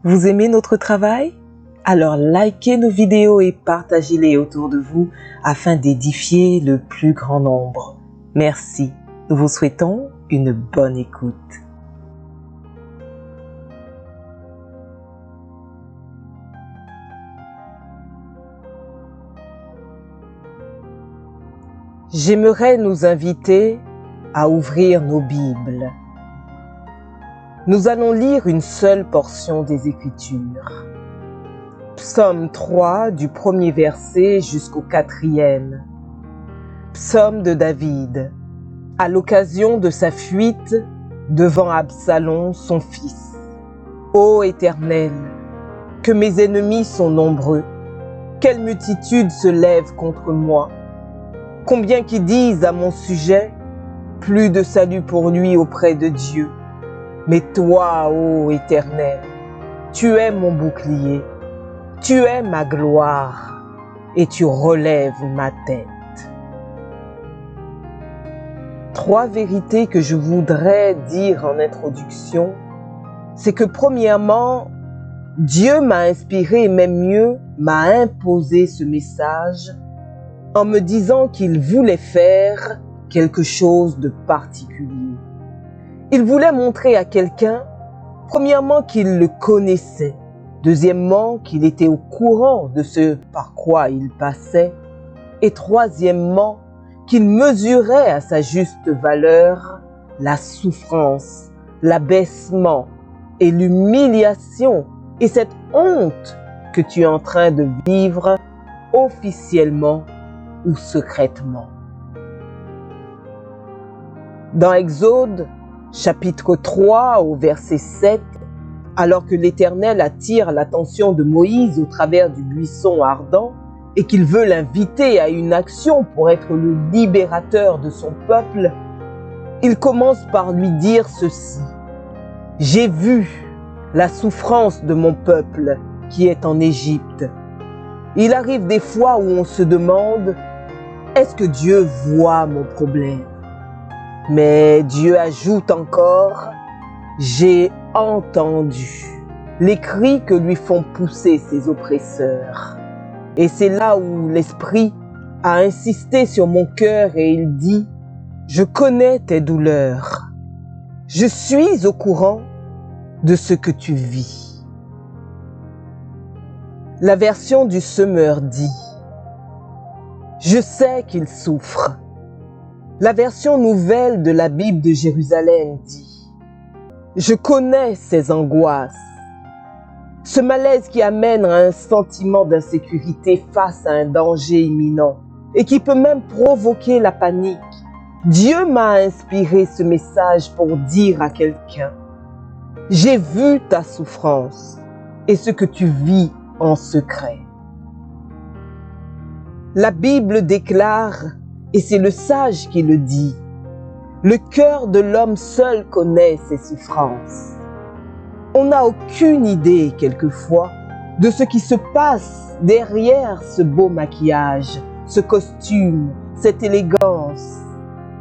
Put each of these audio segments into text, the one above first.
Vous aimez notre travail? Alors likez nos vidéos et partagez-les autour de vous afin d'édifier le plus grand nombre. Merci. Nous vous souhaitons une bonne écoute. J'aimerais nous inviter à ouvrir nos Bibles. Nous allons lire une seule portion des Écritures. Psaume 3 du premier verset jusqu'au 4e. Psaume de David, à l'occasion de sa fuite devant Absalom, son fils. Ô Éternel, que mes ennemis sont nombreux, quelle multitude se lève contre moi. Combien qui disent à mon sujet, plus de salut pour lui auprès de Dieu. Mais toi, ô Éternel, tu es mon bouclier, tu es ma gloire et tu relèves ma tête. Trois vérités que je voudrais dire en introduction, c'est que premièrement, Dieu m'a inspiré et même mieux, m'a imposé ce message en me disant qu'il voulait faire quelque chose de particulier. Il voulait montrer à quelqu'un, premièrement, qu'il le connaissait, deuxièmement, qu'il était au courant de ce par quoi il passait, et troisièmement, qu'il mesurait à sa juste valeur la souffrance, l'abaissement et l'humiliation et cette honte que tu es en train de vivre officiellement ou secrètement. Dans Exode, chapitre 3 au verset 7, alors que l'Éternel attire l'attention de Moïse au travers du buisson ardent et qu'il veut l'inviter à une action pour être le libérateur de son peuple, il commence par lui dire ceci: « J'ai vu la souffrance de mon peuple qui est en Égypte. » Il arrive des fois où on se demande, est-ce que Dieu voit mon problème? Mais Dieu ajoute encore, j'ai entendu les cris que lui font pousser ses oppresseurs. Et c'est là où l'Esprit a insisté sur mon cœur et il dit, je connais tes douleurs. Je suis au courant de ce que tu vis. La version du semeur dit, je sais qu'il souffre. La version nouvelle de la Bible de Jérusalem dit, je connais ses angoisses. Ce malaise qui amène à un sentiment d'insécurité face à un danger imminent et qui peut même provoquer la panique. Dieu m'a inspiré ce message pour dire à quelqu'un, j'ai vu ta souffrance et ce que tu vis en secret. La Bible déclare, et c'est le sage qui le dit, le cœur de l'homme seul connaît ses souffrances. On n'a aucune idée, quelquefois, de ce qui se passe derrière ce beau maquillage, ce costume, cette élégance.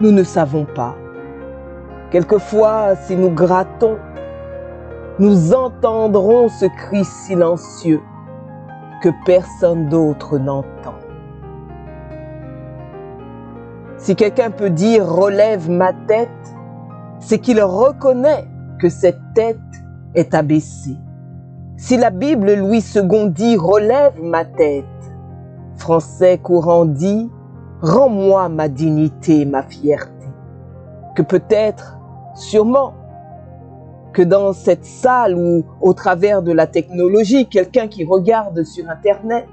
Nous ne savons pas. Quelquefois, si nous grattons, nous entendrons ce cri silencieux que personne d'autre n'entend. Si quelqu'un peut dire « relève ma tête », c'est qu'il reconnaît que cette tête est abaissée. Si la Bible Louis II dit « relève ma tête », français courant dit « rends-moi ma dignité, ma fierté », que peut-être, sûrement, que dans cette salle ou au travers de la technologie, quelqu'un qui regarde sur Internet,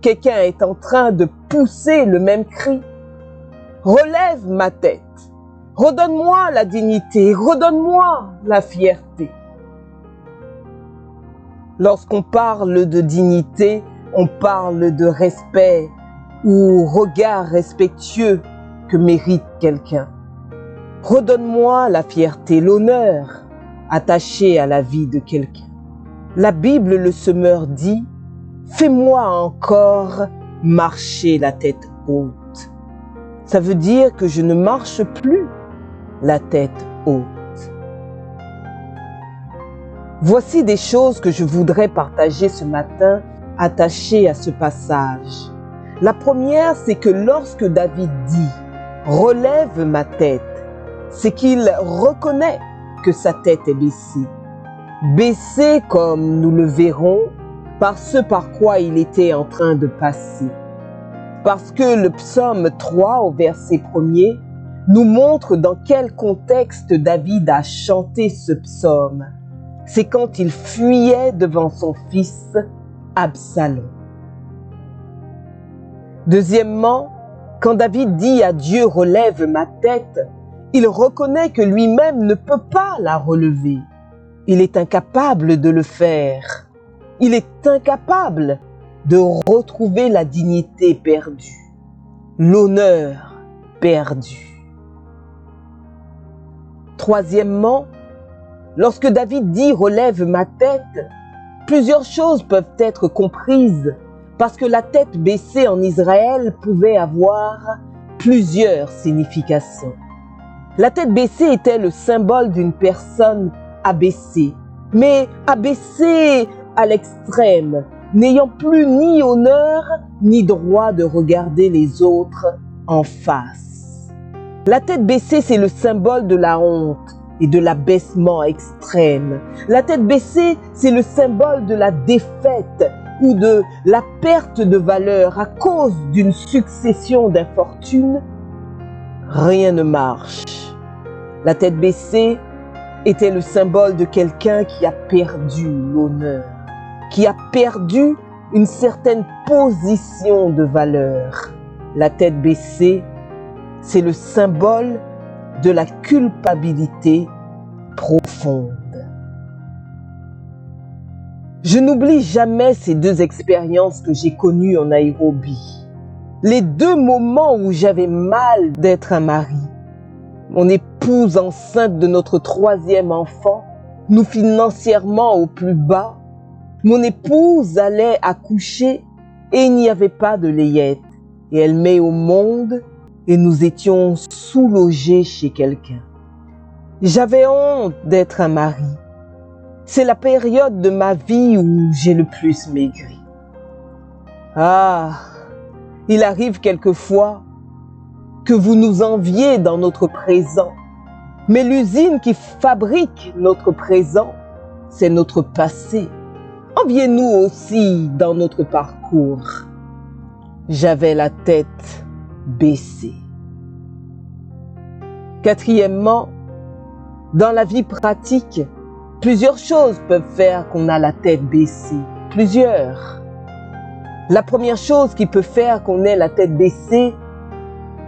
quelqu'un est en train de pousser le même cri. Relève ma tête, redonne-moi la dignité, redonne-moi la fierté. Lorsqu'on parle de dignité, on parle de respect ou regard respectueux que mérite quelqu'un. Redonne-moi la fierté, l'honneur attaché à la vie de quelqu'un. La Bible, le semeur dit, fais-moi encore marcher la tête haute. Ça veut dire que je ne marche plus la tête haute. Voici des choses que je voudrais partager ce matin attachées à ce passage. La première, c'est que lorsque David dit « relève ma tête », c'est qu'il reconnaît que sa tête est baissée. Baissée, comme nous le verrons, par ce par quoi il était en train de passer. Parce que le psaume 3 au verset 1er nous montre dans quel contexte David a chanté ce psaume. C'est quand il fuyait devant son fils Absalom. Deuxièmement, quand David dit à Dieu « relève ma tête », il reconnaît que lui-même ne peut pas la relever. Il est incapable de le faire. Il est incapable de retrouver la dignité perdue, l'honneur perdu. Troisièmement, lorsque David dit « relève ma tête », plusieurs choses peuvent être comprises parce que la tête baissée en Israël pouvait avoir plusieurs significations. La tête baissée était le symbole d'une personne abaissée, mais abaissée à l'extrême, n'ayant plus ni honneur ni droit de regarder les autres en face. La tête baissée, c'est le symbole de la honte et de l'abaissement extrême. La tête baissée, c'est le symbole de la défaite ou de la perte de valeur à cause d'une succession d'infortunes. Rien ne marche. La tête baissée était le symbole de quelqu'un qui a perdu l'honneur, qui a perdu une certaine position de valeur. La tête baissée, c'est le symbole de la culpabilité profonde. Je n'oublie jamais ces deux expériences que j'ai connues en Nairobi. Les deux moments où j'avais mal d'être un mari. Mon épouse enceinte de notre 3e enfant, nous financièrement au plus bas. Mon épouse allait accoucher et il n'y avait pas de layette. Et elle met au monde et nous étions sous-logés chez quelqu'un. J'avais honte d'être un mari. C'est la période de ma vie où j'ai le plus maigri. Ah, il arrive quelquefois que vous nous enviez dans notre présent. Mais l'usine qui fabrique notre présent, c'est notre passé. Enviez-nous aussi dans notre parcours. J'avais la tête baissée. Quatrièmement, dans la vie pratique, plusieurs choses peuvent faire qu'on a la tête baissée. Plusieurs. La première chose qui peut faire qu'on ait la tête baissée,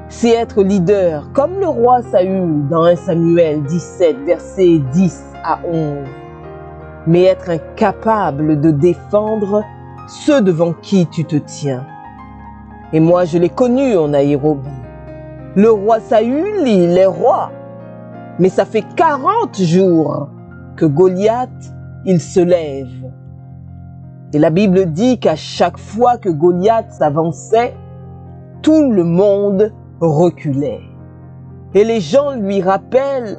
c'est être leader, comme le roi Saül dans 1 Samuel 17, versets 10 à 11. Mais être incapable de défendre ceux devant qui tu te tiens. Et moi, je l'ai connu en Nairobi. Le roi Saül, il est roi. Mais ça fait 40 jours que Goliath, il se lève. Et la Bible dit qu'à chaque fois que Goliath s'avançait, tout le monde reculait. Et les gens lui rappellent,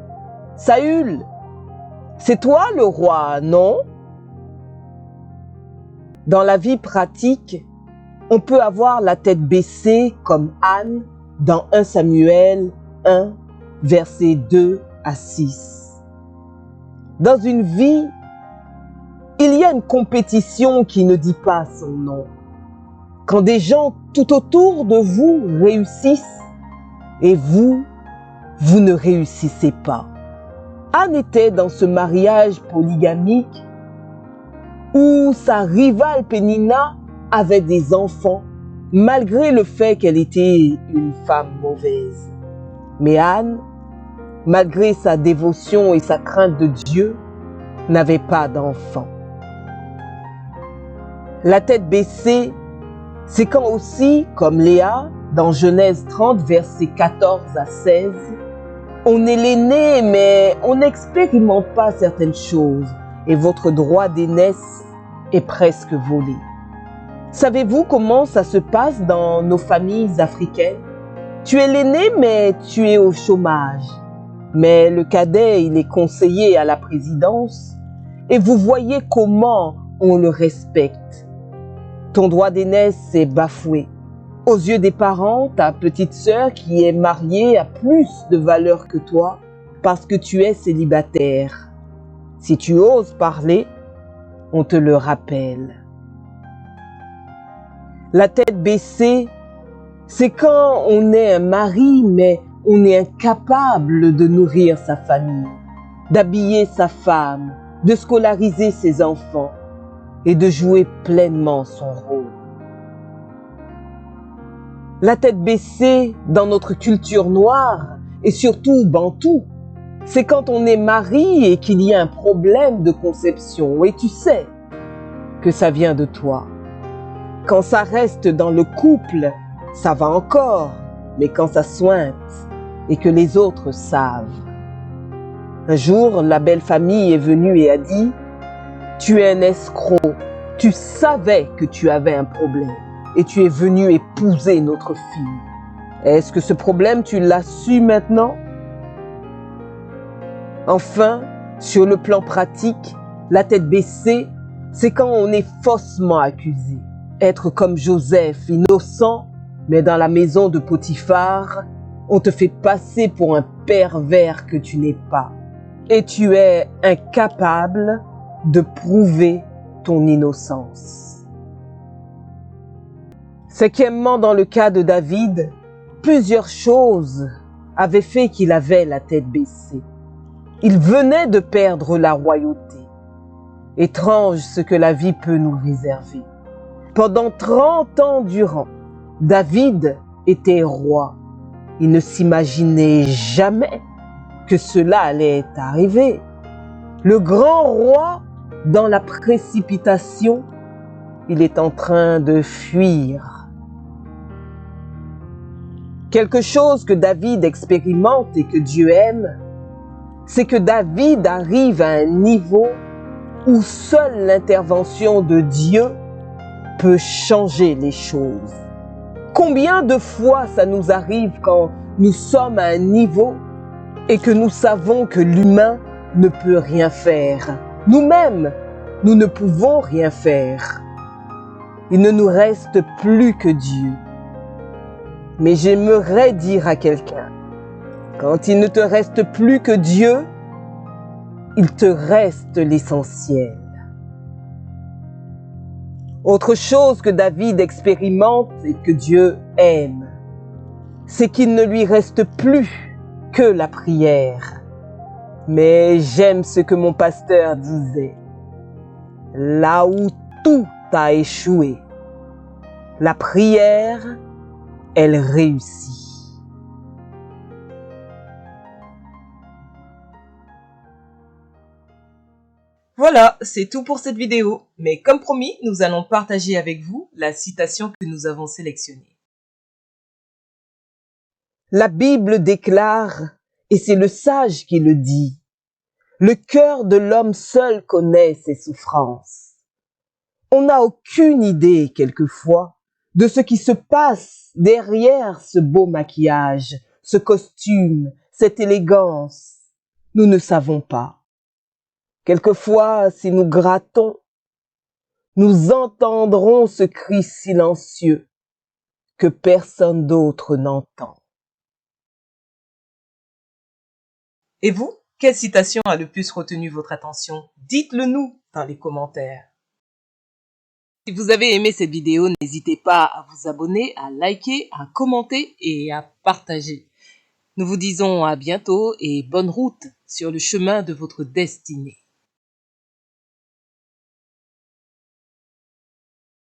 « Saül, c'est toi le roi, non ?» Dans la vie pratique, on peut avoir la tête baissée comme Anne dans 1 Samuel 1, versets 2 à 6. Dans une vie, il y a une compétition qui ne dit pas son nom. Quand des gens tout autour de vous réussissent et vous ne réussissez pas. Anne était dans ce mariage polygamique où sa rivale Pénina avait des enfants malgré le fait qu'elle était une femme mauvaise. Mais Anne, malgré sa dévotion et sa crainte de Dieu, n'avait pas d'enfants. La tête baissée, c'est quand aussi, comme Léa, dans Genèse 30, versets 14 à 16, on est l'aîné, mais on n'expérimente pas certaines choses et votre droit d'aînesse est presque volé. Savez-vous comment ça se passe dans nos familles africaines? Tu es l'aîné, mais tu es au chômage. Mais le cadet, il est conseiller à la présidence et vous voyez comment on le respecte. Ton droit d'aînesse est bafoué. Aux yeux des parents, ta petite sœur qui est mariée a plus de valeur que toi parce que tu es célibataire. Si tu oses parler, on te le rappelle. La tête baissée, c'est quand on est un mari, mais on est incapable de nourrir sa famille, d'habiller sa femme, de scolariser ses enfants et de jouer pleinement son rôle. La tête baissée dans notre culture noire et surtout bantoue, c'est quand on est mari et qu'il y a un problème de conception et tu sais que ça vient de toi. Quand ça reste dans le couple, ça va encore, mais quand ça sointe et que les autres savent. Un jour, la belle famille est venue et a dit « Tu es un escroc, tu savais que tu avais un problème et tu es venu épouser notre fille. Est-ce que ce problème, tu l'as su maintenant ?» Enfin, sur le plan pratique, la tête baissée, c'est quand on est faussement accusé. Être comme Joseph, innocent, mais dans la maison de Potiphar, on te fait passer pour un pervers que tu n'es pas. Et tu es incapable de prouver ton innocence. Cinquièmement, dans le cas de David, plusieurs choses avaient fait qu'il avait la tête baissée. Il venait de perdre la royauté. Étrange ce que la vie peut nous réserver. Pendant 30 ans durant, David était roi. Il ne s'imaginait jamais que cela allait arriver. Le grand roi, dans la précipitation, il est en train de fuir. Quelque chose que David expérimente et que Dieu aime, c'est que David arrive à un niveau où seule l'intervention de Dieu peut changer les choses. Combien de fois ça nous arrive quand nous sommes à un niveau et que nous savons que l'humain ne peut rien faire. Nous-mêmes, nous ne pouvons rien faire. Il ne nous reste plus que Dieu. Mais j'aimerais dire à quelqu'un, quand il ne te reste plus que Dieu, il te reste l'essentiel. Autre chose que David expérimente et que Dieu aime, c'est qu'il ne lui reste plus que la prière. Mais j'aime ce que mon pasteur disait. Là où tout a échoué, la prière, elle réussit. Voilà, c'est tout pour cette vidéo. Mais comme promis, nous allons partager avec vous la citation que nous avons sélectionnée. La Bible déclare, et c'est le sage qui le dit, le cœur de l'homme seul connaît ses souffrances. On n'a aucune idée, quelquefois, de ce qui se passe derrière ce beau maquillage, ce costume, cette élégance. Nous ne savons pas. Quelquefois, si nous grattons, nous entendrons ce cri silencieux que personne d'autre n'entend. Et vous, quelle citation a le plus retenu votre attention? Dites-le nous dans les commentaires. Si vous avez aimé cette vidéo, n'hésitez pas à vous abonner, à liker, à commenter et à partager. Nous vous disons à bientôt et bonne route sur le chemin de votre destinée.